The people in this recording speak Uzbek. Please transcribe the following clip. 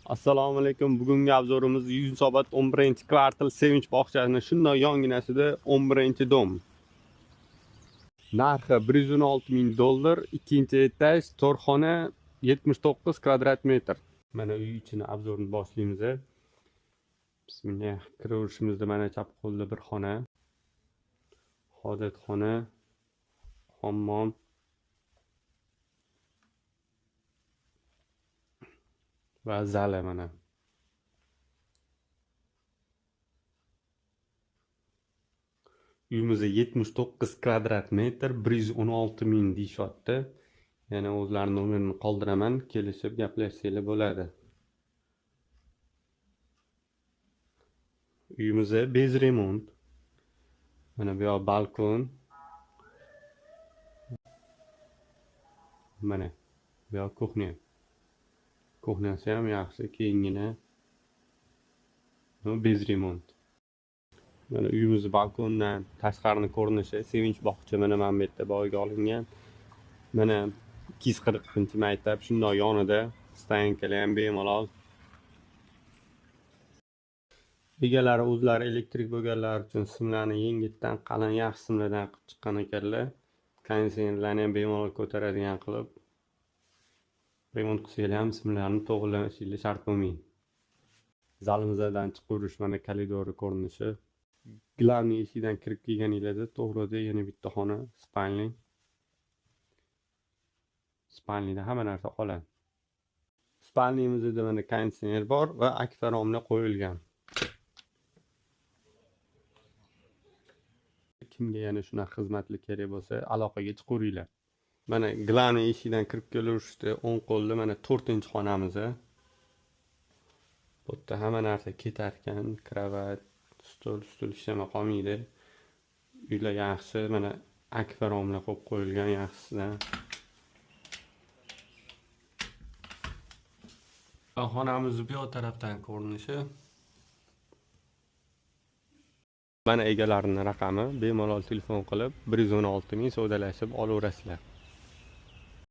Assalomu alaykum. Bugungi obzorimiz Yunusobod 11-kvartal Sevinch bog'chasini shunday yonginasida 11-dom. Narxi $116,000, ikkinchi etaj, to'rxona, 79 kvadrat metr. Mana uy ichini obzorini boshlaymiz. Bismillah. Kiraverishimizda mana chap qo'lda bir xona, hojatxona, hammom, va zali mana. Uyimizda 79 kvadrat metr, 116,000 deyishyapti. Yana o'zlarining nomerini qoldiraman, kelishib gaplashsanglar bo'ladi. Uyimizda bez remont. Mana bu yoq balkon. Mana bu yoq kuxnya. Kuxnyasi ham yaxshi, kengina. Bez remont. Mana uyimiz balkondan tashqarining ko'rinishi Sevinch bog'cha mana bu yerda boyga olingan. Mana 240-maktab shunday yonida stankalar ham bemalol. Egalari o'zlari elektrik bo'lganlar uchun simlarni yengitdan qalin yaxshi simlardan qilib chiqqan ekanlar. Konditsionerlarni ham bemalol ko'taradigan qilib remont qilsanglar ham simlarni to'g'irlashinglar shart bo'lmaydi. Zalimizdan chiqaverish mana koridori ko'rinishi. Glavniy eshikdan kirib kelganinglarda to'g'rida yana bitta xona, spalni. Spalnida hamma narsa qoladi. Spalnimizda mana konditsioner bor va akfaromlar qo'yilgan. Kimga yana shunaqa xizmatli kerak bo'lsa, aloqaga chiqaveringlar. Mana glavniy eshikdan kirib kelaverishda o'ng qo'lda mana 4-xonamiz. Bu yerda hamma narsa ketar ekan, kravat, stol ishlamay qolmaydi. Uylar yaxshi, mana akfaromlar qo'yib qo'yilgan yaxshisidan. Xonamiz bu yoq tarafdan ko'rinishi. Mana egalarining raqami, bemalol telefon qilib 116,000 savdalashib olaverasizlar.